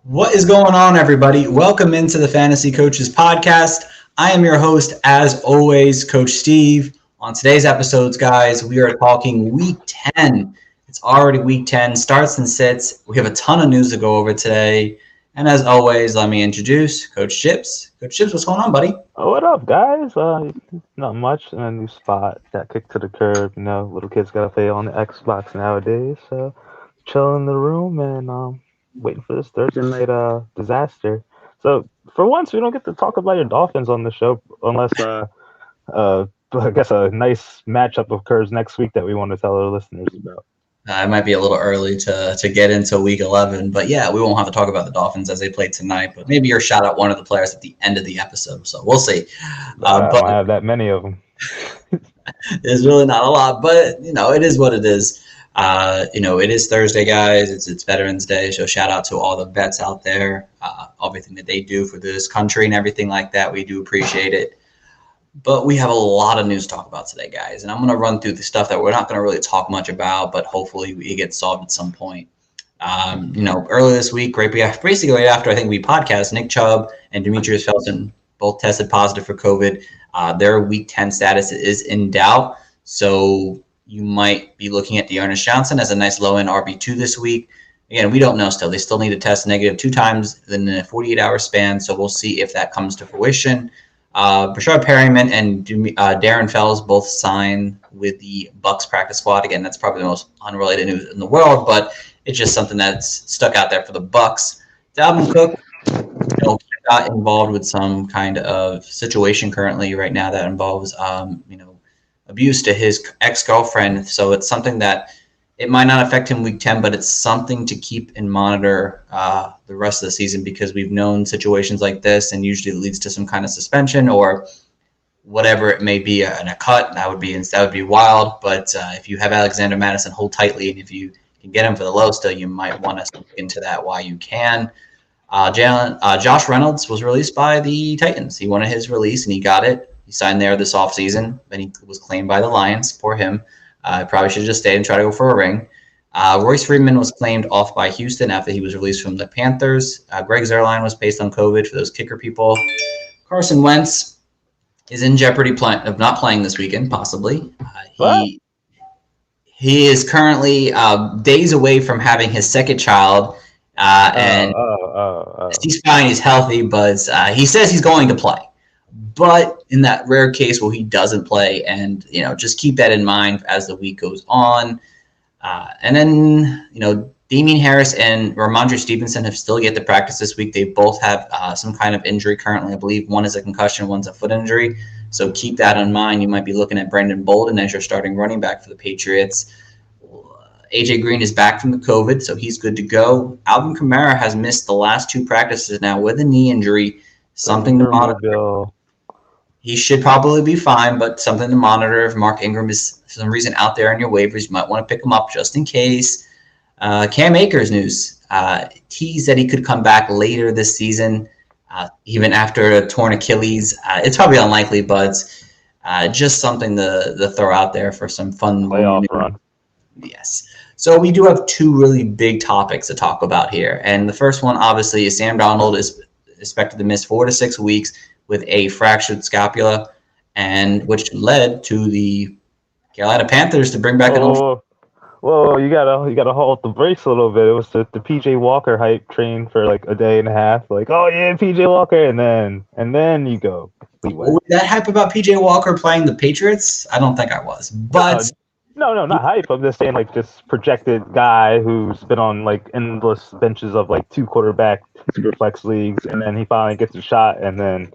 What is going on, everybody? Welcome into the Fantasy Coaches Podcast. I am your host, as always, Coach Steve. On today's episodes, guys, we are talking Week 10. It's already Week 10, starts and sits. We have a ton of news to go over today. And as always, let me introduce Coach Chips. Coach Chips, what's going on, buddy? Oh, what up, guys? Not much in a new spot. Got kicked to the curb. Little kids gotta play on the Xbox nowadays. So, chilling in the room and waiting for this Thursday night disaster. So, for once, we don't get to talk about your Dolphins on the show unless I guess a nice matchup occurs next week that we want to tell our listeners about. It might be a little early to get into Week 11, but yeah, we won't have to talk about the Dolphins as they play tonight. But maybe you'll shout out one of the players at the end of the episode, so we'll see. I don't have that many of them. There's really not a lot, but it is what it is. It is Thursday, guys. It's Veterans Day, so shout out to all the vets out there. Everything that they do for this country and everything like that, we do appreciate it. But we have a lot of news to talk about today, guys. And I'm going to run through the stuff that we're not going to really talk much about, but hopefully it gets solved at some point. Earlier this week, basically right after I think we podcast, Nick Chubb and Demetrius Felton both tested positive for COVID. Their Week 10 status is in doubt. So you might be looking at Dearness Johnson as a nice low-end RB2 this week. Again, we don't know still. They still need to test negative 2 times in a 48-hour span, so we'll see if that comes to fruition. Brashard Perryman and Darren Fells both signed with the Bucs practice squad. Again, that's probably the most unrelated news in the world, but it's just something that's stuck out there for the Bucs. Dalvin Cook got involved with some kind of situation currently right now that involves abuse to his ex-girlfriend. So it's something that it might not affect him Week 10, but it's something to keep and monitor the rest of the season, because we've known situations like this, and usually it leads to some kind of suspension or whatever it may be, and a cut. That would be wild. But if you have Alexander Madison, hold tightly, and if you can get him for the low still, you might want to look into that while you can. Josh Reynolds was released by the Titans. He wanted his release, and he got it. He signed there this offseason. Then he was claimed by the Lions. Poor him. Probably should have just stayed and try to go for a ring. Royce Freeman was claimed off by Houston after he was released from the Panthers. Greg Zuerlein was placed on COVID for those kicker people. Carson Wentz is in jeopardy of not playing this weekend, possibly. He is currently days away from having his second child, and he's fine, he's healthy, but he says he's going to play. But in that rare case where he doesn't play, and just keep that in mind as the week goes on. And then Damian Harris and Ramondre Stevenson have still yet to practice this week. They both have some kind of injury currently. I believe one is a concussion, one's a foot injury. So keep that in mind. You might be looking at Brandon Bolden as your starting running back for the Patriots. AJ Green is back from the COVID, so he's good to go. Alvin Kamara has missed the last 2 practices now with a knee injury. Something to monitor. He should probably be fine, but something to monitor. If Mark Ingram is for some reason out there on your waivers, you might want to pick him up just in case. Cam Akers news. Teased that he could come back later this season, even after a torn Achilles. It's probably unlikely, but just something to throw out there for some fun playoff run. Yes. So we do have 2 really big topics to talk about here. And the first one, obviously, is Sam Darnold is expected to miss 4 to 6 weeks with a fractured scapula, and which led to the Carolina Panthers to bring back an old. Whoa! You gotta hold the brakes a little bit. It was the PJ Walker hype train for like a day and a half. Like, oh yeah, PJ Walker, and then you go. Was that hype about PJ Walker playing the Patriots? I don't think I was, but. No, not hype. I'm just saying, like, this projected guy who's been on, like, endless benches of, like, 2 quarterback superflex leagues, and then he finally gets a shot, and then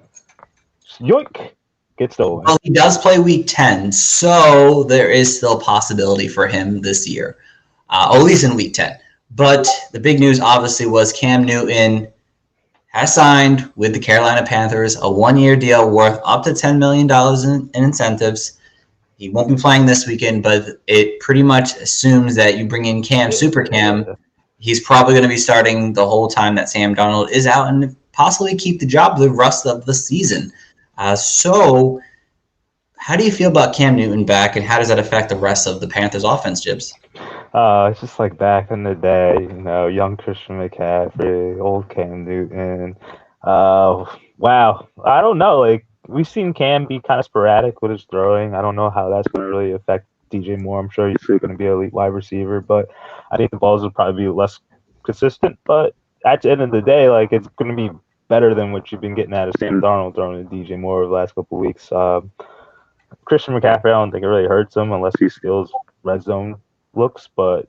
yoink, gets stolen. Well, he does play Week 10, so there is still a possibility for him this year, at least in Week 10. But the big news, obviously, was Cam Newton has signed with the Carolina Panthers a 1-year deal worth up to $10 million in incentives. He won't be playing this weekend, but it pretty much assumes that you bring in Super Cam. He's probably going to be starting the whole time that Sam Darnold is out and possibly keep the job the rest of the season. So how do you feel about Cam Newton back, and how does that affect the rest of the Panthers offense, Jibs? It's just like back in the day, young Christian McCaffrey, old Cam Newton. Wow. I don't know. Like, we've seen Cam be kind of sporadic with his throwing. I don't know how that's going to really affect DJ Moore. I'm sure he's still going to be an elite wide receiver, but I think the balls will probably be less consistent. But at the end of the day, like, it's going to be better than what you've been getting out of Sam Darnold throwing to DJ Moore over the last couple of weeks. Christian McCaffrey, I don't think it really hurts him unless he steals red zone looks, but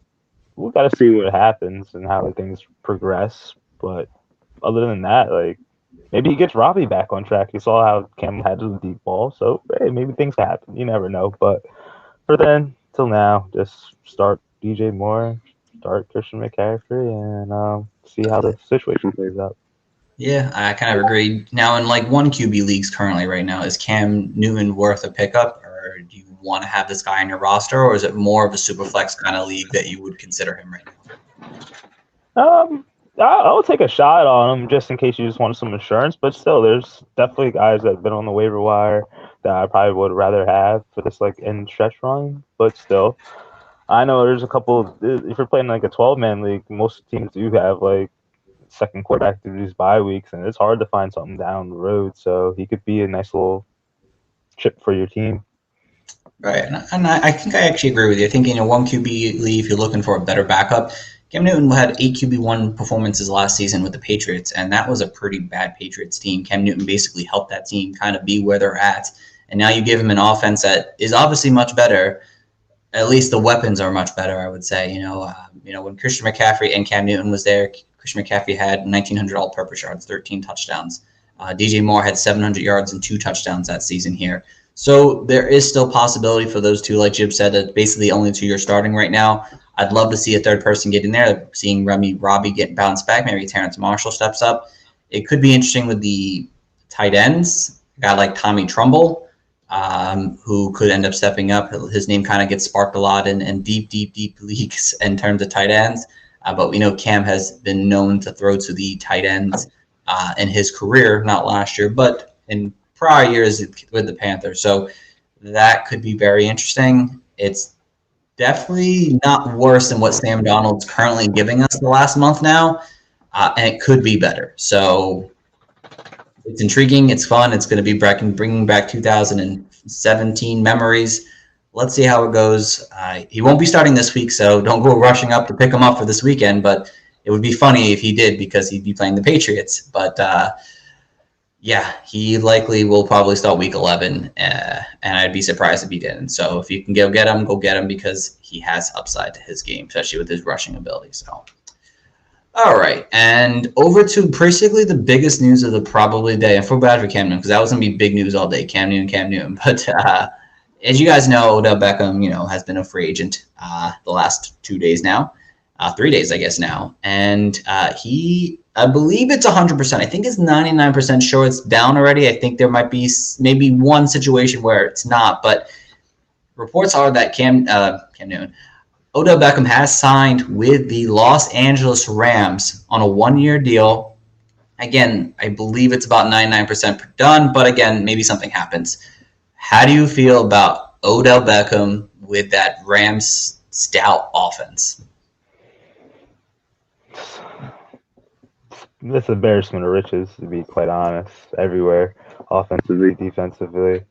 we got to see what happens and how things progress. But other than that, like, maybe he gets Robbie back on track. You saw how Cam had the deep ball, so hey, maybe things happen. You never know. But for then till now, just start DJ Moore, start Christian McCaffrey, and see how the situation plays out. Yeah, I kind of agree. Now, in like one QB leagues currently right now, is Cam Newton worth a pickup, or do you want to have this guy on your roster, or is it more of a super flex kind of league that you would consider him right now? I'll take a shot on him just in case you just want some insurance. But still, there's definitely guys that have been on the waiver wire that I probably would rather have for this like end stretch run. But still, I know there's a couple. If you're playing like a 12-man league, most teams do have like second quarterback through these bye weeks, and it's hard to find something down the road. So he could be a nice little chip for your team. Right, and I think I actually agree with you. I think in a one QB league, if you're looking for a better backup, Cam Newton had 8 QB1 performances last season with the Patriots, and that was a pretty bad Patriots team. Cam Newton basically helped that team kind of be where they're at, and now you give him an offense that is obviously much better. At least the weapons are much better, I would say. When Christian McCaffrey and Cam Newton was there, Christian McCaffrey had 1,900 all-purpose yards, 13 touchdowns. DJ Moore had 700 yards and 2 touchdowns that season here. So there is still possibility for those two, like Jib said, that basically the only two you're starting right now. I'd love to see a third person get in there, seeing Robbie get bounced back. Maybe Terrence Marshall steps up. It could be interesting with the tight ends, a guy like Tommy Trumbull, who could end up stepping up. His name kind of gets sparked a lot in deep leagues in terms of tight ends. But we know Cam has been known to throw to the tight ends in his career, not last year, but in prior years with the Panthers. So that could be very interesting. It's definitely not worse than what Sam Darnold's currently giving us the last month now, and it could be better. So it's intriguing. It's fun. It's going to be bringing back 2017 memories. Let's see how it goes. He won't be starting this week, so don't go rushing up to pick him up for this weekend, but it would be funny if he did because he'd be playing the Patriots. But yeah, he likely will probably start week 11, and I'd be surprised if he didn't. So if you can go get him because he has upside to his game, especially with his rushing ability. So, all right, and over to basically the biggest news of the probably day. I feel bad for Cam Newton because that was going to be big news all day, Cam Newton. But as you guys know, Odell Beckham, has been a free agent the last 2 days now. 3 days, I guess now. And I believe it's 100%. I think it's 99% sure it's down already. I think there might be maybe one situation where it's not, but reports are that Cam Newton, Odell Beckham has signed with the Los Angeles Rams on a 1-year deal. Again, I believe it's about 99% done, but again, maybe something happens. How do you feel about Odell Beckham with that Rams stout offense? This embarrassment of riches, to be quite honest, everywhere, offensively, defensively.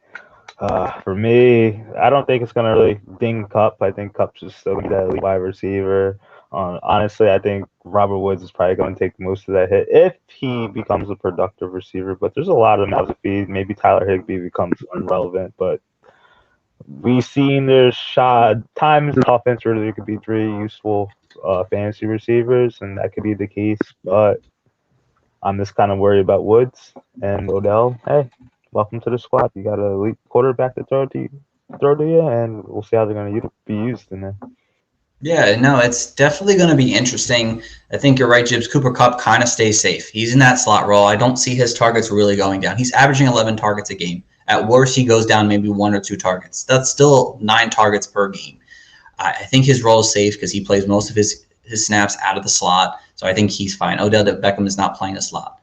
For me, I don't think it's going to really ding Kupp. I think Kupp's just still going to be that elite wide receiver. Honestly, I think Robert Woods is probably going to take most of that hit if he becomes a productive receiver. But there's a lot of mouths to feed. Maybe Tyler Higbee becomes irrelevant, but we've seen there's times in offense where there could be 3 useful fantasy receivers, and that could be the case. But I'm just kind of worried about Woods and Odell. Hey, welcome to the squad. You got an elite quarterback to throw to you, and we'll see how they're going to be used in there. Yeah, no, it's definitely going to be interesting. I think you're right, Jibs. Cooper Kupp kind of stays safe. He's in that slot role. I don't see his targets really going down. He's averaging 11 targets a game. At worst, he goes down maybe 1 or 2 targets. That's still 9 targets per game. I think his role is safe because he plays most of his snaps out of the slot. So I think he's fine. Odell Beckham is not playing a slot.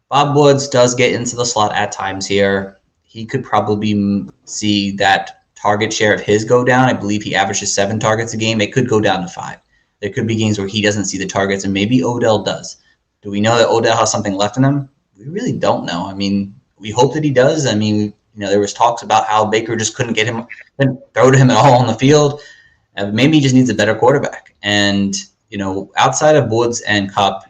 Bob Woods does get into the slot at times here. He could probably see that target share of his go down. I believe he averages 7 targets a game. It could go down to 5. There could be games where he doesn't see the targets, and maybe Odell does. Do we know that Odell has something left in him? We really don't know. I mean, we hope that he does. I mean, there was talks about how Baker just couldn't throw to him at all on the field. Maybe he just needs a better quarterback. And, outside of Woods and Kupp,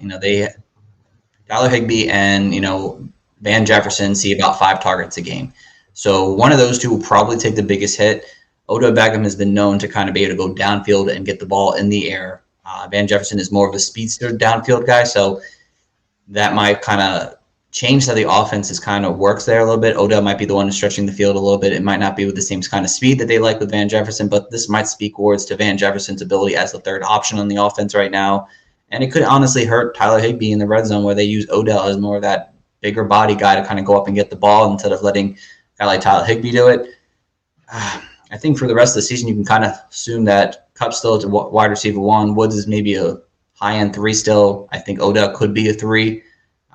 Tyler Higbee and, Van Jefferson see about 5 targets a game. So one of those two will probably take the biggest hit. Odell Beckham has been known to kind of be able to go downfield and get the ball in the air. Van Jefferson is more of a speedster downfield guy, so that might kind of change how the offense is kind of works there a little bit. Odell might be the one stretching the field a little bit. It might not be with the same kind of speed that they like with Van Jefferson, but this might speak words to Van Jefferson's ability as the third option on the offense right now. And it could honestly hurt Tyler Higbee in the red zone where they use Odell as more of that bigger body guy to kind of go up and get the ball instead of letting a guy like Tyler Higbee do it. I think for the rest of the season, you can kind of assume that Kupp still is a wide receiver 1. Woods is maybe a high-end 3 still. I think Odell could be a 3.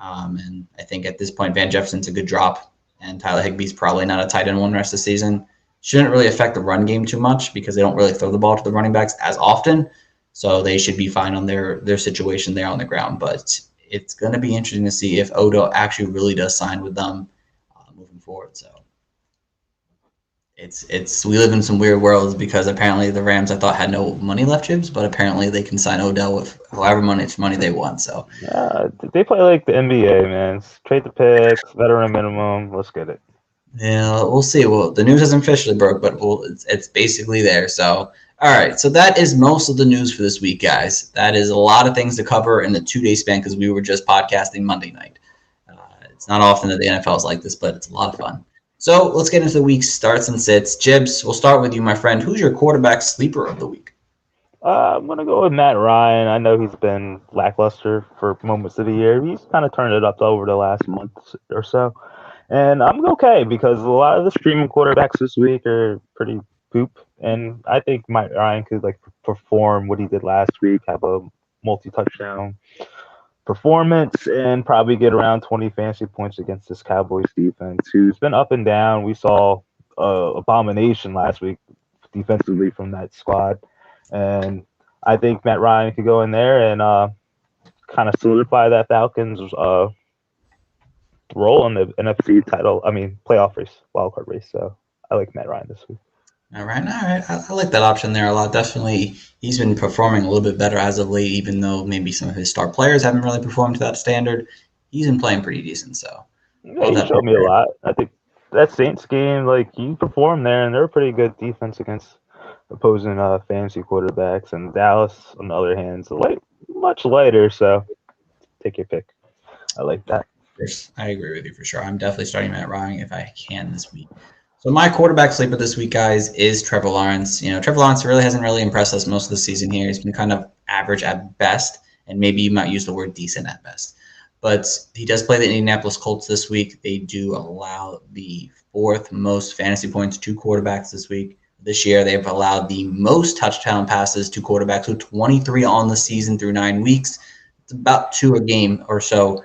And I think at this point, Van Jefferson's a good drop, and Tyler Higbee's probably not a tight end 1 rest of the season. Shouldn't really affect the run game too much because they don't really throw the ball to the running backs as often. So they should be fine on their situation there on the ground. But it's going to be interesting to see if Odell actually really does sign with them moving forward. So it's we live in some weird worlds because apparently the Rams I thought had no money left, Jibs, but apparently they can sign Odell with however much money they want. So yeah, they play like the NBA, man. Trade the picks, veteran minimum. Let's get it. Yeah, we'll see. Well, the news hasn't officially broke, but it's basically there. So, all right. So that is most of the news for this week, guys. That is a lot of things to cover in the 2-day span because we were just podcasting Monday night. It's not often that the NFL is like this, but it's a lot of fun. So let's get into the week's starts and sits. Jibs, we'll start with you, my friend. Who's your quarterback sleeper of the week? I'm going to go with Matt Ryan. I know he's been lackluster for moments of the year. He's kind of turned it up over the last month or so. And I'm okay because a lot of the streaming quarterbacks this week are pretty poop. And I think Matt Ryan could perform what he did last week, have a multi-touchdown performance, and probably get around 20 fantasy points against this Cowboys defense, who's been up and down. We saw abomination last week defensively from that squad. And I think Matt Ryan could go in there and kind of solidify that Falcons role in the NFC playoff race, wildcard race. So I like Matt Ryan this week. All right. I like that option there a lot. Definitely, he's been performing a little bit better as of late, even though maybe some of his star players haven't really performed to that standard. He's been playing pretty decent. So yeah, he showed me a lot. I think that Saints game, he performed there, and they're a pretty good defense against opposing fantasy quarterbacks. And Dallas, on the other hand, is much lighter. So take your pick. I like that. I agree with you for sure. I'm definitely starting Matt Ryan if I can this week. So my quarterback sleeper this week, guys, is Trevor Lawrence. Trevor Lawrence really hasn't really impressed us most of the season here. He's been kind of average at best, and maybe you might use the word decent at best. But he does play the Indianapolis Colts this week. They do allow the 4th most fantasy points to quarterbacks this week. This year, they've allowed the most touchdown passes to quarterbacks, so 23 on the season through 9 weeks. It's about 2 a game or so.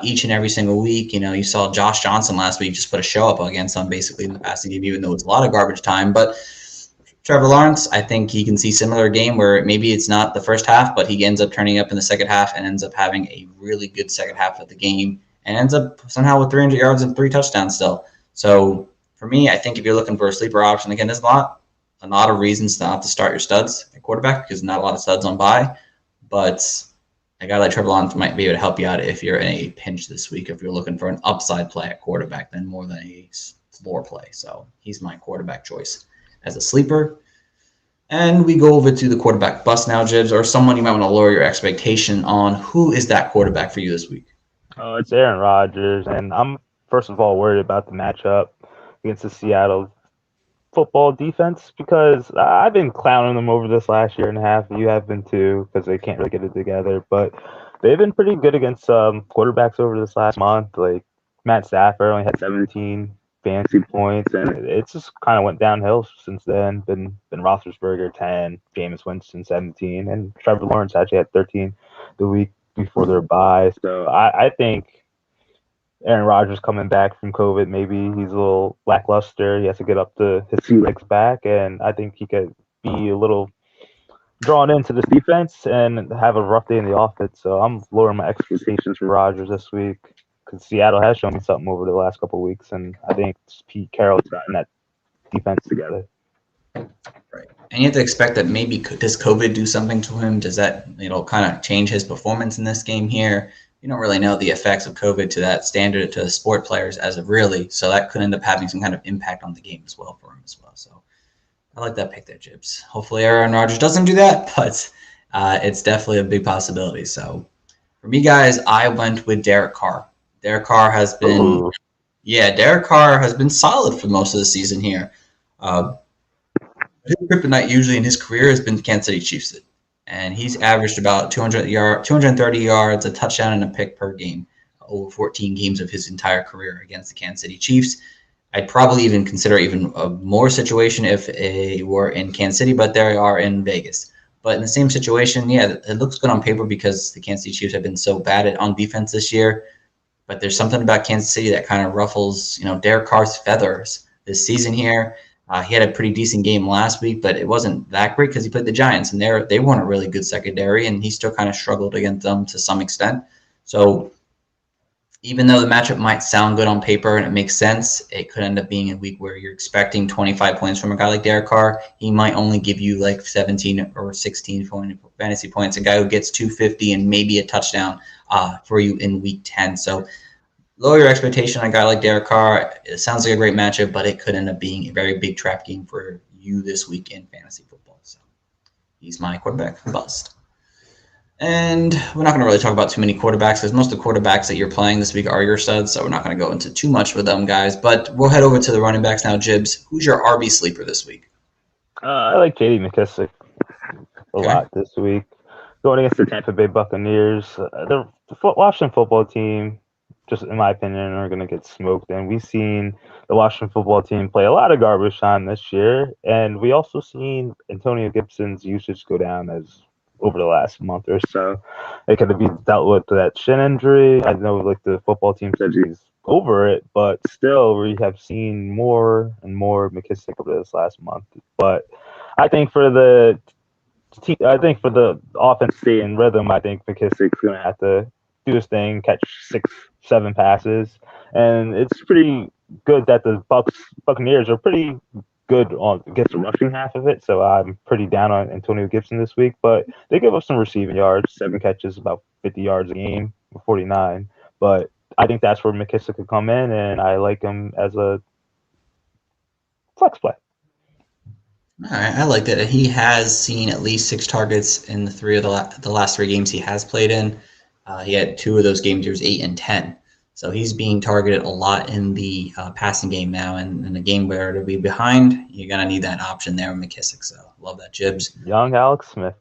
Each and every single week. You saw Josh Johnson last week just put a show up against them basically in the passing game, even though it's a lot of garbage time. But Trevor Lawrence, I think he can see similar game where maybe it's not the first half, but he ends up turning up in the second half and ends up having a really good second half of the game and ends up somehow with 300 yards and 3 touchdowns still. So for me, I think if you're looking for a sleeper option, again, there's a lot of reasons not to start your studs at quarterback because not a lot of studs on bye, but a guy like Trevor Lawrence might be able to help you out if you're in a pinch this week, if you're looking for an upside play at quarterback than more than a floor play. So he's my quarterback choice as a sleeper. And we go over to the quarterback bust now, Jibs, or someone you might want to lower your expectation on. Who is that quarterback for you this week? Oh, it's Aaron Rodgers. And I'm, first of all, worried about the matchup against the Seattle football defense because I've been clowning them over this last year and a half. You have been too because they can't really get it together. But they've been pretty good against quarterbacks over this last month. Like Matt Stafford only had 17 fantasy points, and it just kind of went downhill since then. Been Roethlisberger 10, Jameis Winston 17, and Trevor Lawrence actually had 13 the week before their bye. So I think Aaron Rodgers coming back from COVID, maybe he's a little lackluster. He has to get up to his sea legs back, and I think he could be a little drawn into this defense and have a rough day in the offense. So I'm lowering my expectations for Rodgers this week because Seattle has shown me something over the last couple of weeks, and I think Pete Carroll's gotten that defense together. Right. And you have to expect that maybe does COVID do something to him? Does that kind of change his performance in this game here? You don't really know the effects of COVID to that standard to sport players as of really, so that could end up having some kind of impact on the game as well for him as well. So I like that pick there, Jibs. Hopefully Aaron Rodgers doesn't do that, but it's definitely a big possibility. So for me, guys, I went with Derek Carr. Derek Carr has been, Derek Carr has been solid for most of the season here. His kryptonite usually in his career has been Kansas City Chiefs, and he's averaged about 230 yards, a touchdown, and a pick per game over 14 games of his entire career against the Kansas City Chiefs. I'd probably even consider even a more situation if they were in Kansas City, but they are in Vegas. But in the same situation, yeah, it looks good on paper because the Kansas City Chiefs have been so bad on defense this year. But there's something about Kansas City that kind of ruffles, Derek Carr's feathers this season here. He had a pretty decent game last week, but it wasn't that great because he played the Giants, and they weren't a really good secondary, and he still kind of struggled against them to some extent. So even though the matchup might sound good on paper and it makes sense, it could end up being a week where you're expecting 25 points from a guy like Derek Carr. He might only give you like 17 or 16 fantasy points, a guy who gets 250 and maybe a touchdown for you in week 10. So lower your expectation on a guy like Derek Carr. It sounds like a great matchup, but it could end up being a very big trap game for you this week in fantasy football. So he's my quarterback bust. And we're not going to really talk about too many quarterbacks because most of the quarterbacks that you're playing this week are your studs, so we're not going to go into too much with them, guys. But we'll head over to the running backs now. Jibs, who's your RB sleeper this week? I like J.D. McKissic a lot this week. Going against the Tampa Bay Buccaneers, the Washington football team, just in my opinion, are going to get smoked. And we've seen the Washington football team play a lot of garbage time this year. And we also seen Antonio Gibson's usage go down as over the last month or so. It could be dealt with that shin injury. I know like the football team said he's over it, but still we have seen more and more McKissic over this last month. But I think for the offense stay in rhythm, I think McKissic's going to have to do his thing, catch 6-7 passes, and it's pretty good that the Buccaneers are pretty good against the rushing half of it. So I'm pretty down on Antonio Gibson this week, but they give up some receiving yards, 7 catches, about 50 yards a game, 49. But I think that's where McKissic could come in, and I like him as a flex play. All right, I like that. He has seen at least 6 targets in the last 3 games he has played in. He had 2 of those games. He was 8 and 10. So he's being targeted a lot in the passing game now. And in a game where to be behind, you're going to need that option there with McKissic. So love that, Jibs. Young Alex Smith.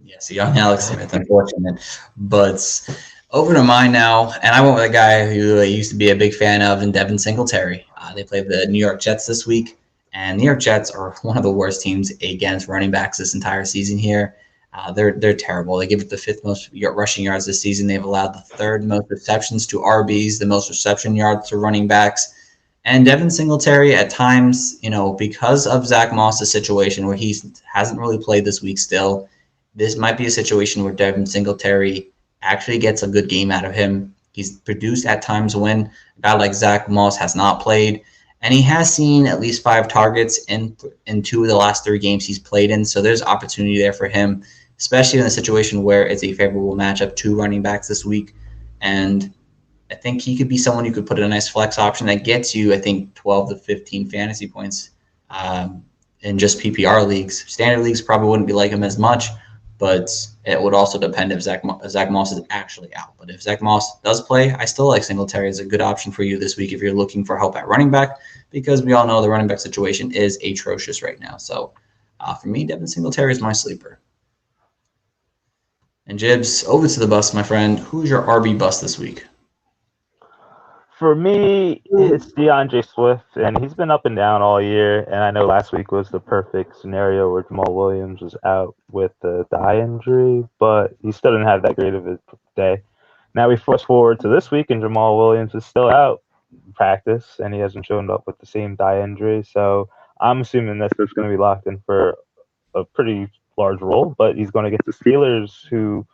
Yes, young Alex Smith, unfortunate. But over to mine now. And I went with a guy who I used to be a big fan of, in Devin Singletary. They played the New York Jets this week. And New York Jets are one of the worst teams against running backs this entire season here. They're terrible. They give up the 5th most rushing yards this season. They've allowed the 3rd most receptions to RBs, the most reception yards to running backs. And Devin Singletary at times, because of Zach Moss's situation where he hasn't really played this week still, this might be a situation where Devin Singletary actually gets a good game out of him. He's produced at times when a guy like Zach Moss has not played. And he has seen at least 5 targets in 2 of the last 3 games he's played in. So there's opportunity there for him, especially in a situation where it's a favorable matchup, 2 running backs this week. And I think he could be someone you could put in a nice flex option that gets you, I think, 12 to 15 fantasy points in just PPR leagues. Standard leagues probably wouldn't be like him as much, but it would also depend if Zach Moss is actually out. But if Zach Moss does play, I still like Singletary as a good option for you this week if you're looking for help at running back, because we all know the running back situation is atrocious right now. So for me, Devin Singletary is my sleeper. And Jibs, over to the bust, my friend. Who's your RB bust this week? For me, it's DAndre Swift, and he's been up and down all year. And I know last week was the perfect scenario where Jamal Williams was out with the thigh injury, but he still didn't have that great of a day. Now we fast forward to this week, and Jamal Williams is still out practice, and he hasn't shown up with the same thigh injury. So I'm assuming that's just going to be locked in for a pretty large role, but he's going to get the Steelers, who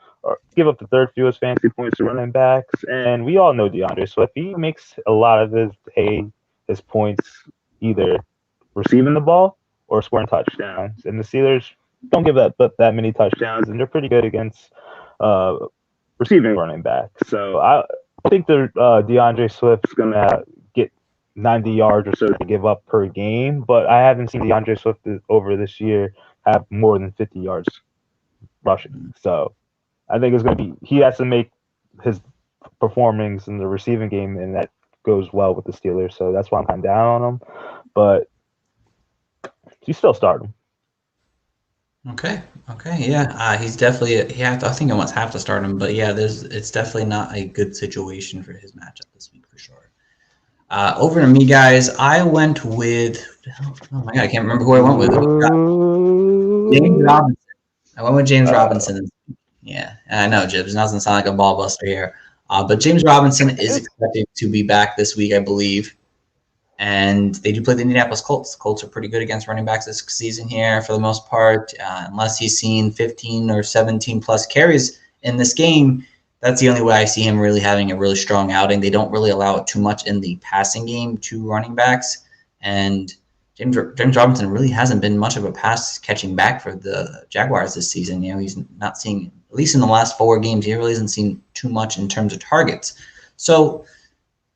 give up the third fewest fantasy points to running backs. And we all know DAndre Swift. He makes a lot of his points either receiving the ball or scoring touchdowns. And the Steelers don't give up that many touchdowns, and they're pretty good against uh, receiving running backs. So I think the DAndre Swift's going to get 90 yards or so to give up per game, but I haven't seen DAndre Swift over this year have more than 50 yards rushing. So I think it's going to be, he has to make his performance in the receiving game, and that goes well with the Steelers. So that's why I'm kind of down on him, but you still start him. Okay. Yeah. He's definitely I think I almost have to start him, but yeah, it's definitely not a good situation for his matchup this week for sure. Over to me, guys. I went with oh my god, I can't remember who I went with. James Robinson. I went with James Robinson. Yeah, I know, Jibs. It doesn't sound like a ball buster here, but James Robinson is expected to be back this week, I believe. And they do play the Indianapolis Colts. The Colts are pretty good against running backs this season here for the most part. Unless he's seen 15 or 17 plus carries in this game, that's the only way I see him really having a really strong outing. They don't really allow it too much in the passing game to running backs. And James Robinson really hasn't been much of a pass catching back for the Jaguars this season. You know, he's not seeing, at least in the last 4 games, he really hasn't seen too much in terms of targets. So,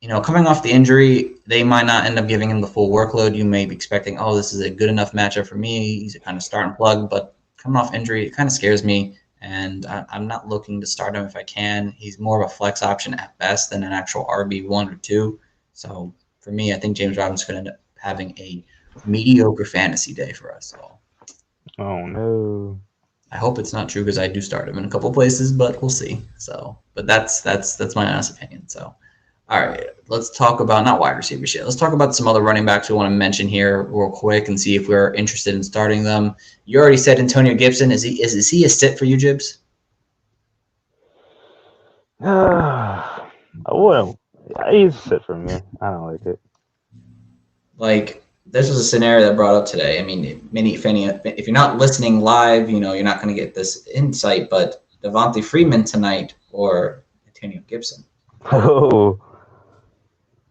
you know, coming off the injury, they might not end up giving him the full workload. You may be expecting, oh, this is a good enough matchup for me. He's a kind of start and plug, but coming off injury, it kind of scares me, and I'm not looking to start him if I can. He's more of a flex option at best than an actual RB1 or 2. So for me, I think James Robinson's going to end up having a mediocre fantasy day for us all. Oh, no. I hope it's not true because I do start him in a couple places, but we'll see. So, but that's my honest opinion. So. All right, let's talk about not wide receivers yet. Let's talk about some other running backs we want to mention here real quick and see if we're interested in starting them. You already said Antonio Gibson. Is he a sit for you, Jibs? I wouldn't. He's a sit for me. I don't like it. Like, this was a scenario that brought up today. I mean, if you're not listening live, you know, you're not going to get this insight, but Devontae Freeman tonight or Antonio Gibson. Oh.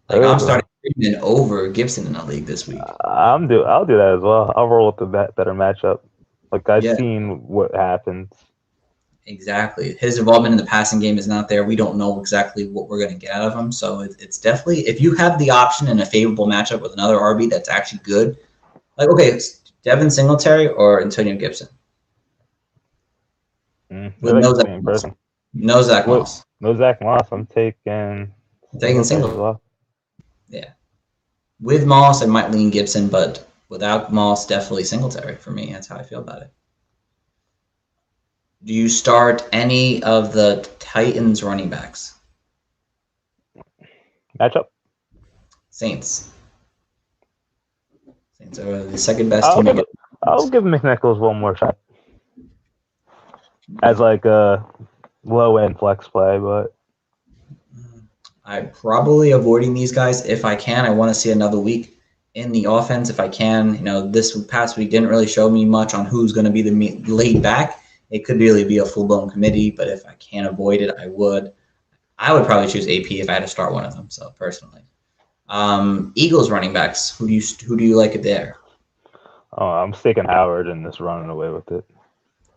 I'm starting Freeman over Gibson in the league this week. I'll do that as well. I'll roll with the better matchup. Like, I've seen what happens. Exactly. His involvement in the passing game is not there. We don't know exactly what we're going to get out of him. So it's definitely, if you have the option in a favorable matchup with another RB that's actually good, like, okay, it's Devin Singletary or Antonio Gibson. With no Zach Moss. No Zach Moss. No Zach Moss. I'm taking Singletary. Yeah. With Moss, I might lean Gibson, but without Moss, definitely Singletary for me. That's how I feel about it. Do you start any of the Titans running backs? Matchup? Saints. Saints are the second best team. I'll give McNichols one more shot. As like a low-end flex play, but I'm probably avoiding these guys if I can. I want to see another week in the offense if I can. You know, this past week didn't really show me much on who's going to be the laid back. It could really be a full-blown committee, but if I can't avoid it, I would. I would probably choose AP if I had to start one of them, so personally. Eagles running backs, who do you like it there? Oh, I'm sticking Howard and just running away with it.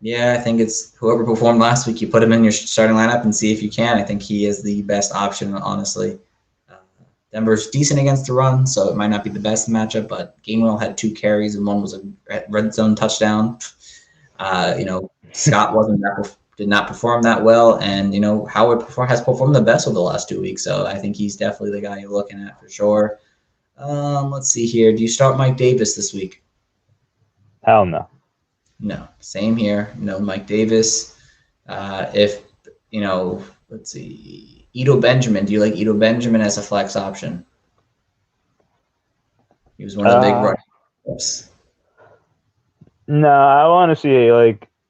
Yeah, I think it's whoever performed last week, you put him in your starting lineup and see if you can. I think he is the best option, honestly. Denver's decent against the run, so it might not be the best matchup, but Gainwell had 2 carries and one was a red zone touchdown. Scott did not perform that well, and Howard has performed the best over the last 2 weeks. So I think he's definitely the guy you're looking at for sure. Let's see here. Do you start Mike Davis this week? Hell no. No, same here. No Mike Davis. Let's see. Ito Benjamin. Do you like Ito Benjamin as a flex option? He was one of the big running. No, I want to see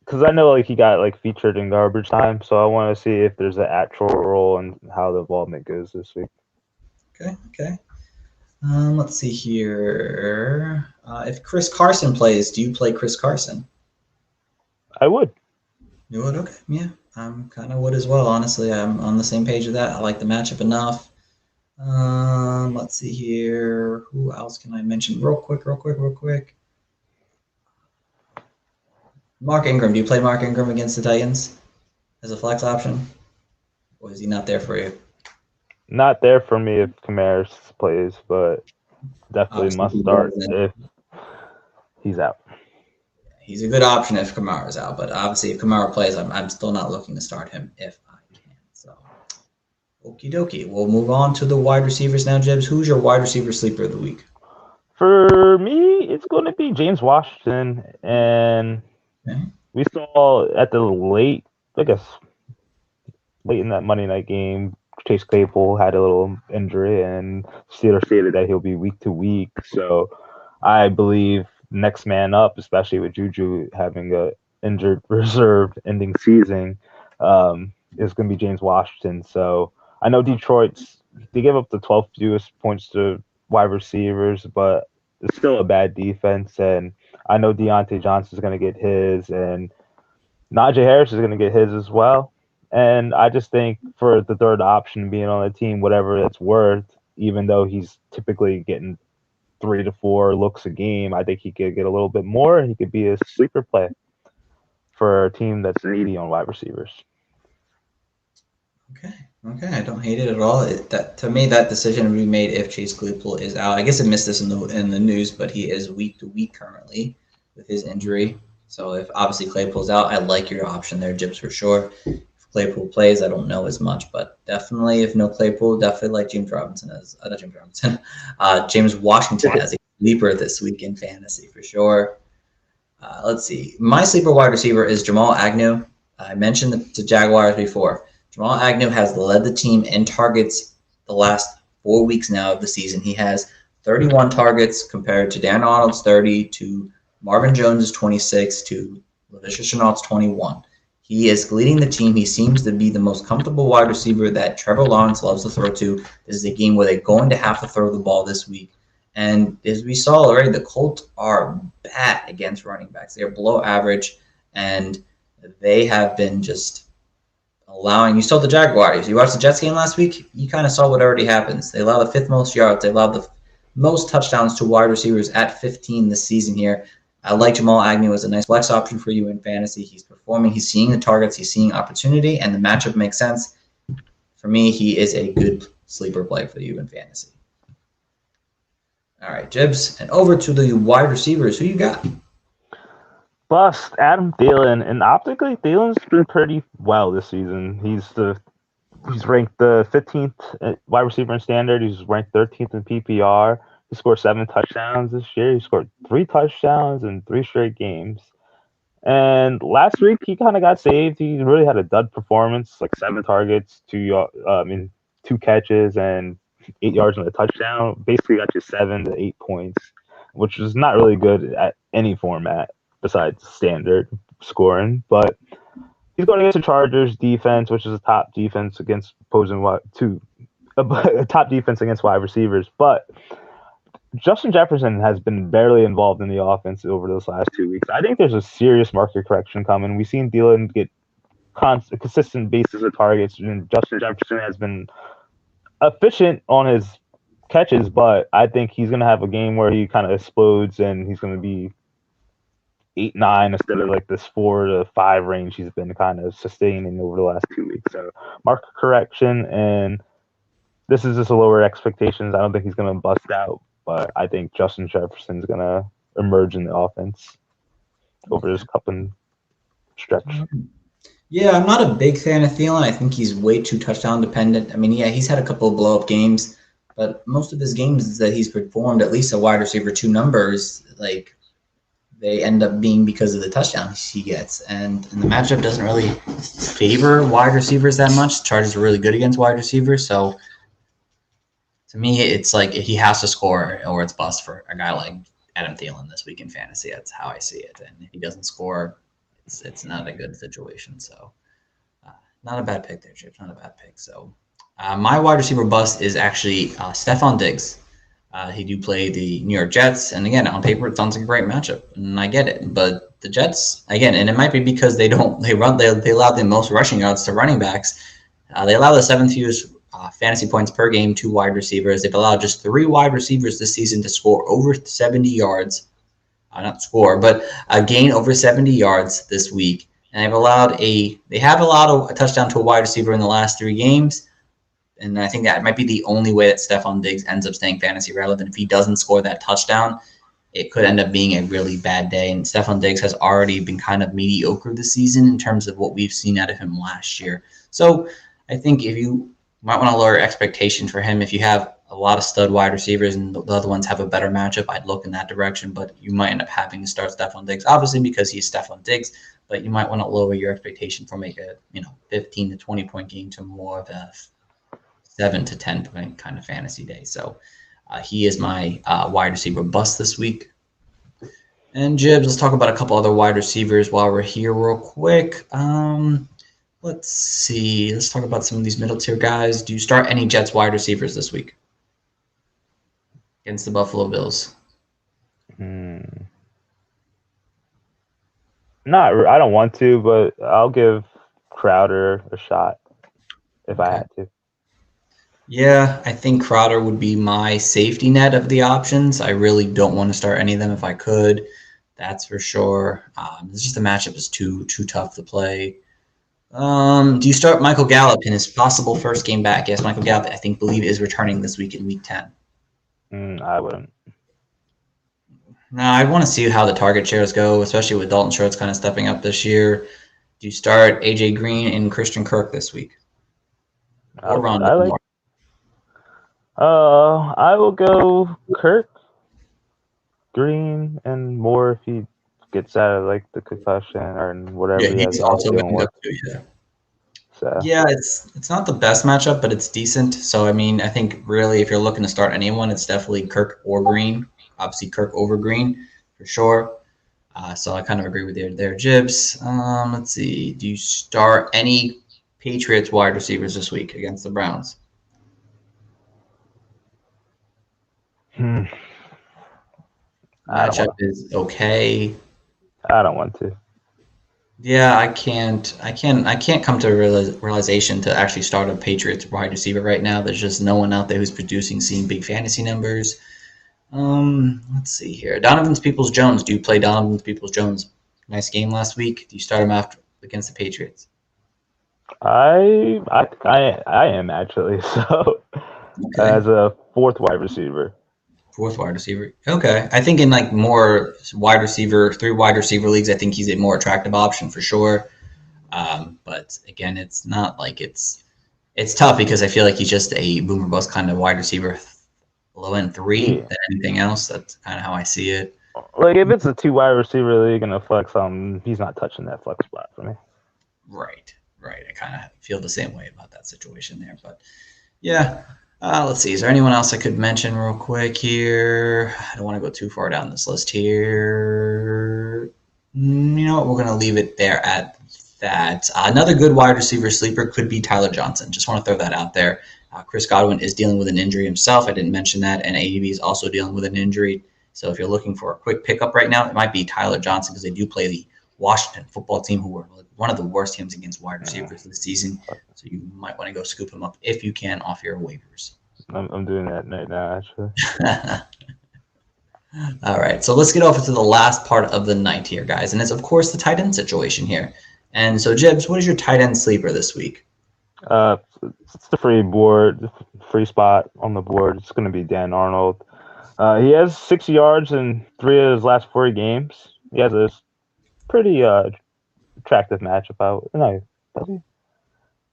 because I know like he got like featured in garbage time, so I want to see if there's an actual role and how the involvement goes this week. Okay, okay. Let's see here. If Chris Carson plays, do you play Chris Carson? I would. You would? Okay, yeah. I'm kind of would as well, honestly. I'm on the same page with that. I like the matchup enough. Let's see here. Who else can I mention? Real quick. Mark Ingram. Do you play Mark Ingram against the Titans as a flex option? Or is he not there for you? Not there for me if Kamara plays, but definitely Obviously, must start if he's out. he's a good option if Kamara's out, but obviously if Kamara plays, I'm still not looking to start him if I can. So, okie dokie. We'll move on to the wide receivers now, Jibs. Who's your wide receiver sleeper of the week? For me, it's going to be James Washington, and Okay. we saw at the late, I guess, late in that Monday night game, Chase Claypool had a little injury, and Steelers stated that he'll be week to week. So I believe next man up, especially with Juju having a injured reserve ending season, is going to be James Washington. So I know they give up the 12th fewest points to wide receivers, but it's still a bad defense, and I know Deontay Johnson's going to get his, and Najee Harris is going to get his as well. And I just think for the third option being on the team, whatever it's worth, even though he's typically getting 3 to 4 looks a game, I think he could get a little bit more. He could be a sleeper play for a team that's needy on wide receivers. Okay, I don't hate it at all. To me, that decision would be made if Chase Claypool is out. I guess I missed this in the news, but he is week to week currently with his injury. So if obviously Claypool's out, I like your option there, Jibs, for sure. If Claypool plays, I don't know as much, but definitely if no Claypool, definitely like James James Washington as a sleeper this week in fantasy for sure. Let's see. My sleeper wide receiver is Jamal Agnew. I mentioned the Jaguars before. Jamal Agnew has led the team in targets the last 4 weeks now of the season. He has 31 targets compared to Dan Arnold's 30, to Marvin Jones' 26, to Laviska Shenault's 21. He is leading the team. He seems to be the most comfortable wide receiver that Trevor Lawrence loves to throw to. This is a game where they're going to have to throw the ball this week. And as we saw already, the Colts are bad against running backs. They are below average, and they have been just allowing. You saw the Jaguars. You watched the Jets game last week. You kind of saw what already happens. They allow the 5th most yards. They allow the most touchdowns to wide receivers at 15 this season here. I like Jamal Agnew as a nice flex option for you in fantasy. He's performing. He's seeing the targets. He's seeing opportunity, and the matchup makes sense. For me, he is a good sleeper play for you in fantasy. All right, Jibs, and over to the wide receivers. Who you got? Bust Adam Thielen, and optically, Thielen's been pretty well this season. He's ranked the 15th wide receiver in standard. He's ranked 13th in PPR. He scored 7 touchdowns this year. He scored 3 touchdowns in 3 straight games. And last week he kind of got saved. He really had a dud performance, like 7 targets, 2 catches, and 8 yards on a touchdown. Basically got you 7 to 8 points, which is not really good at any format besides standard scoring. But he's going against the Chargers defense, which is a top defense against a top defense against wide receivers. But Justin Jefferson has been barely involved in the offense over those last 2 weeks. I think there's a serious market correction coming. We've seen Thielen get consistent basis of targets, and Justin Jefferson has been efficient on his catches, but I think he's going to have a game where he kind of explodes, and he's going to be 8-9 instead of like this 4 to 5 range he's been kind of sustaining over the last 2 weeks. So market correction, and this is just a lower expectations. I don't think he's going to bust out, but I think Justin Jefferson's going to emerge in the offense over this couple stretch. Yeah, I'm not a big fan of Thielen. I think he's way too touchdown dependent. I mean, yeah, he's had a couple of blow-up games, but most of his games that he's performed at least a wide receiver 2 numbers, like they end up being because of the touchdowns he gets. And the matchup doesn't really favor wide receivers that much. The Chargers are really good against wide receivers. So to me, it's like he has to score or it's bust for a guy like Adam Thielen this week in fantasy. That's how I see it. And if he doesn't score, It's not a good situation. So not a bad pick there, Chips. Not a bad pick. So my wide receiver bust is actually Stephon Diggs. He do play the New York Jets, and again, on paper, it sounds like a great matchup, and I get it. But the Jets, again, and it might be because they allow the most rushing yards to running backs. They allow the seventh fewest fantasy points per game to wide receivers. They've allowed just 3 wide receivers this season to score over 70 yards. Not score, but gain over 70 yards this week. And they have allowed a touchdown to a wide receiver in the last 3 games. And I think that might be the only way that Stephon Diggs ends up staying fantasy relevant. If he doesn't score that touchdown, it could end up being a really bad day. And Stephon Diggs has already been kind of mediocre this season in terms of what we've seen out of him last year. So I think if you might want to lower expectation for him, if you have a lot of stud wide receivers and the other ones have a better matchup, I'd look in that direction. But you might end up having to start Stephon Diggs, obviously because he's Stephon Diggs. But you might want to lower your expectation from a 15 to 20 point game to more of a 7 to 10 point kind of fantasy day. So he is my wide receiver bust this week. And Jibs, let's talk about a couple other wide receivers while we're here real quick. Let's see. Let's talk about some of these middle tier guys. Do you start any Jets wide receivers this week against the Buffalo Bills? I don't want to, but I'll give Crowder a shot if I had to. Yeah, I think Crowder would be my safety net of the options. I really don't want to start any of them if I could. That's for sure. It's just the matchup is too tough to play. Do you start Michael Gallup in his possible first game back? Yes, Michael Gallup, I believe, is returning this week in week 10. I wouldn't. No, I want to see how the target shares go, especially with Dalton Schultz kind of stepping up this year. Do you start AJ Green and Christian Kirk this week? Or Rondale Moore? I will go Kirk, Green, and Moore if he gets out of the concussion or whatever. Yeah, he's also going up too. Yeah. So. Yeah, it's not the best matchup, but it's decent. So I mean, I think really if you're looking to start anyone, it's definitely Kirk or Green. Obviously, Kirk over Green for sure. So I kind of agree with you there, Jibs. Let's see. Do you start any Patriots wide receivers this week against the Browns? Matchup is okay. I don't want to. Yeah, I can't come to a realization to actually start a Patriots wide receiver right now. There's just no one out there who's producing, seeing big fantasy numbers. Let's see here. Donovan Peoples-Jones. Do you play Donovan Peoples-Jones? Nice game last week. Do you start him after against the Patriots? I am actually so as a fourth wide receiver. Fourth wide receiver. Okay. I think in more three wide receiver leagues, I think he's a more attractive option for sure. But again, it's not it's tough because I feel like he's just a boomer bust kind of wide receiver, low end 3 than anything else. That's kind of how I see it. If it's a 2 wide receiver league and a flex, he's not touching that flex spot for me. Right. I kind of feel the same way about that situation there. But yeah. Let's see. Is there anyone else I could mention real quick here? I don't want to go too far down this list here. You know what? We're going to leave it there at that. Another good wide receiver sleeper could be Tyler Johnson. Just want to throw that out there. Chris Godwin is dealing with an injury himself. I didn't mention that. And AEB is also dealing with an injury. So if you're looking for a quick pickup right now, it might be Tyler Johnson because they do play the Washington football team, who were one of the worst teams against wide receivers this season. So you might want to go scoop him up if you can off your waivers. I'm doing that right now, actually. All right, so let's get over to the last part of the night here, guys. And it's, of course, the tight end situation here. And so, Jibs, what is your tight end sleeper this week? It's the free spot on the board. It's going to be Dan Arnold. He has 6 yards in 3 of his last 4 games. He has a pretty attractive matchup. Does he?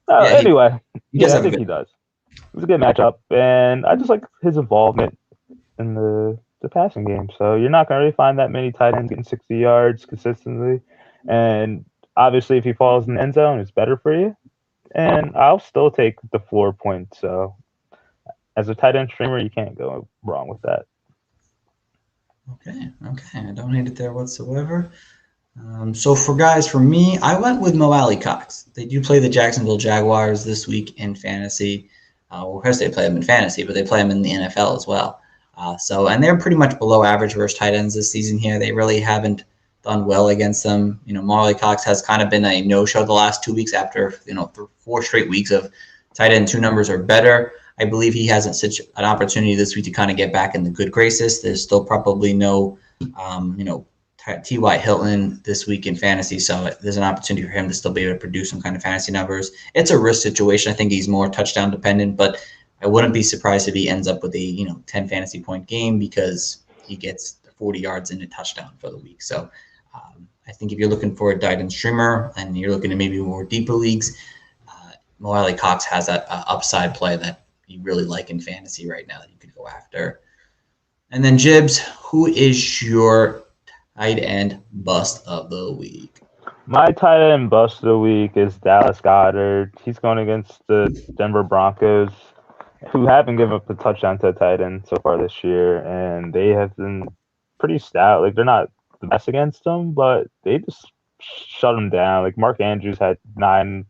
Anyway, I think he does. It was a good matchup, and I just like his involvement in the passing game. So you're not going to really find that many tight ends getting 60 yards consistently. And obviously, if he falls in the end zone, it's better for you. And I'll still take the 4 points. So as a tight end streamer, you can't go wrong with that. Okay. I don't hate it there whatsoever. So for me, I went with Mo Alley Cox. They do play the Jacksonville Jaguars this week in fantasy. Well, first they play them in fantasy, but they play them in the NFL as well. And they're pretty much below average versus tight ends this season here. They really haven't done well against them. Mo Alley Cox has kind of been a no-show the last 2 weeks after, 4 straight weeks of tight end two numbers or better. I believe he has such an opportunity this week to kind of get back in the good graces. There's still probably no, T.Y. Hilton this week in fantasy, so there's an opportunity for him to still be able to produce some kind of fantasy numbers. It's a risk situation. I think he's more touchdown dependent, but I wouldn't be surprised if he ends up with a 10 fantasy point game because he gets 40 yards and a touchdown for the week. So I think if you're looking for a tight end streamer and you're looking at maybe more deeper leagues, Mo Alley Cox has that upside play that you really like in fantasy right now that you could go after. And then Jibs, who is your tight end bust of the week? My tight end bust of the week is Dallas Goedert. He's going against the Denver Broncos, who haven't given up a touchdown to a tight end so far this year, and they have been pretty stout. Like, they're not the best against them, but they just shut them down. Like, Mark Andrews had nine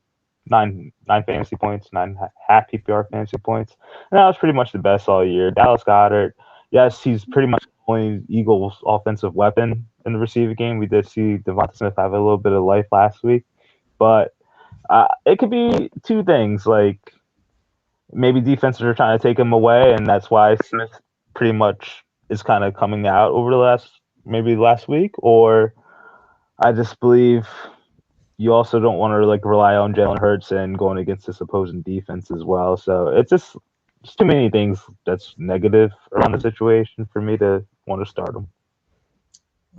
fantasy points, 9 half PPR fantasy points, and that was pretty much the best all year. Dallas Goedert, yes, he's pretty much the only Eagles offensive weapon in the receiving game. We did see Devonta Smith have a little bit of life last week, but it could be two things. Like, maybe defenses are trying to take him away, and that's why Smith pretty much is kind of coming out over the last week, or I just believe you also don't want to rely on Jalen Hurts and going against this opposing defense as well. So it's just too many things that's negative around the situation for me to want to start him.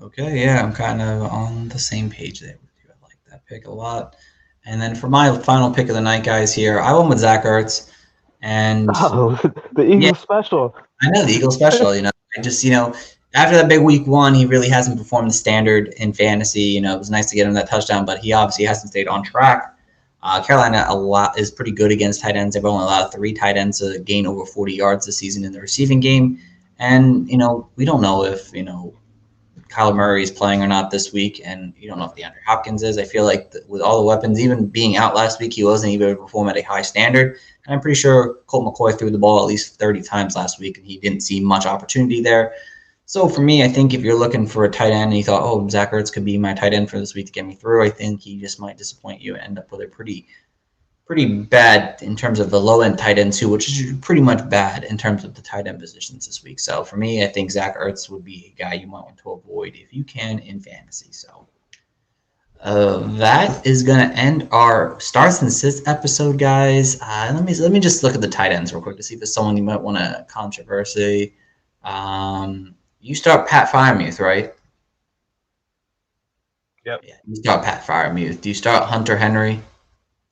Okay, yeah, I'm kind of on the same page there with you. I like that pick a lot. And then for my final pick of the night, guys, here, I went with Zach Ertz. And the Eagles special. I know the Eagles special. I just after that big week one, he really hasn't performed the standard in fantasy. It was nice to get him that touchdown, but he obviously hasn't stayed on track. Carolina is pretty good against tight ends. They've only allowed 3 tight ends to gain over 40 yards this season in the receiving game. And we don't know if Kyler Murray is playing or not this week, and you don't know if DeAndre Hopkins is. I feel like with all the weapons, even being out last week, he wasn't even able to perform at a high standard. And I'm pretty sure Colt McCoy threw the ball at least 30 times last week, and he didn't see much opportunity there. So for me, I think if you're looking for a tight end and you thought, oh, Zach Ertz could be my tight end for this week to get me through, I think he just might disappoint you and end up with a pretty bad in terms of the low end tight end too, which is pretty much bad in terms of the tight end positions this week. So for me, I think Zach Ertz would be a guy you might want to avoid if you can in fantasy. So that is going to end our starts and sits episode, guys. Let me just look at the tight ends real quick to see if there's someone you might want to controversy. You start Pat Freiermuth, right? Yep. Yeah, you start Pat Freiermuth. Do you start Hunter Henry?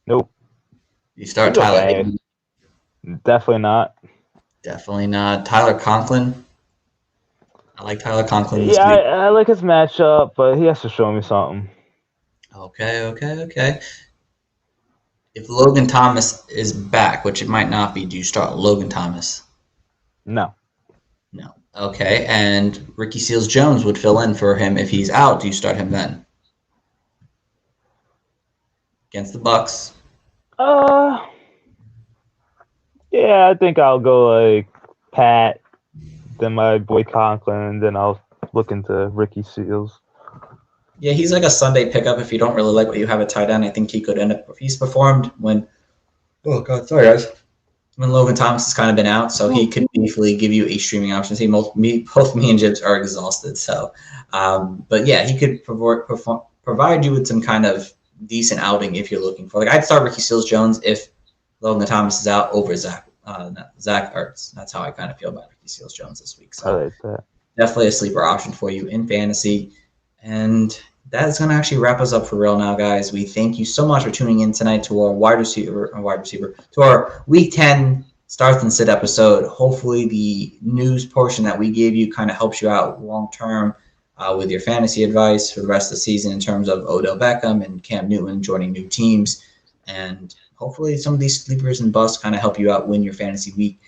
Nope. You start Tyler Higbee? Definitely not. Definitely not. Tyler Conklin? I like Tyler Conklin this week. I like his matchup, but he has to show me something. Okay. If Logan Thomas is back, which it might not be, do you start Logan Thomas? No. Okay, and Ricky Seals-Jones would fill in for him if he's out. Do you start him then? Against the Bucks? Yeah, I think I'll go Pat, then my boy Conklin, then I'll look into Ricky Seals. Yeah, he's like a Sunday pickup if you don't really like what you have at tight end. I think he could end up if he's performed when Logan Thomas has kind of been out, so he could easily give you a streaming option. See, both me and Jibs are exhausted, so but yeah, he could provide you with some kind of decent outing if you're looking for. I'd start Ricky Seals-Jones if Logan Thomas is out over Zach Ertz. That's how I kind of feel about Ricky Seals-Jones this week. So I like that. Definitely a sleeper option for you in fantasy. And that is going to actually wrap us up for real now, guys. We thank you so much for tuning in tonight to our to our Week 10 Starts and Sit episode. Hopefully the news portion that we gave you kind of helps you out long-term with your fantasy advice for the rest of the season in terms of Odell Beckham and Cam Newton joining new teams. And hopefully some of these sleepers and busts kind of help you out win your fantasy week.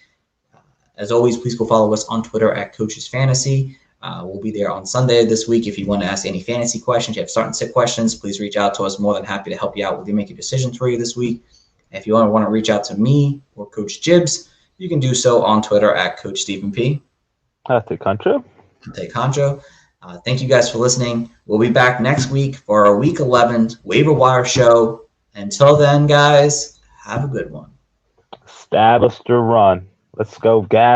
As always, please go follow us on Twitter at Coaches Fantasy. We'll be there on Sunday this week. If you want to ask any fantasy questions, you have start and sit questions, please reach out to us. More than happy to help you out with making decisions for you this week. If you want to reach out to me or Coach Jibbs, you can do so on Twitter at Coach Stephen P. Take Concho. Take Concho. Thank you guys for listening. We'll be back next week for our Week 11 waiver wire show. Until then, guys, have a good one. Establish the run. Let's go, gas.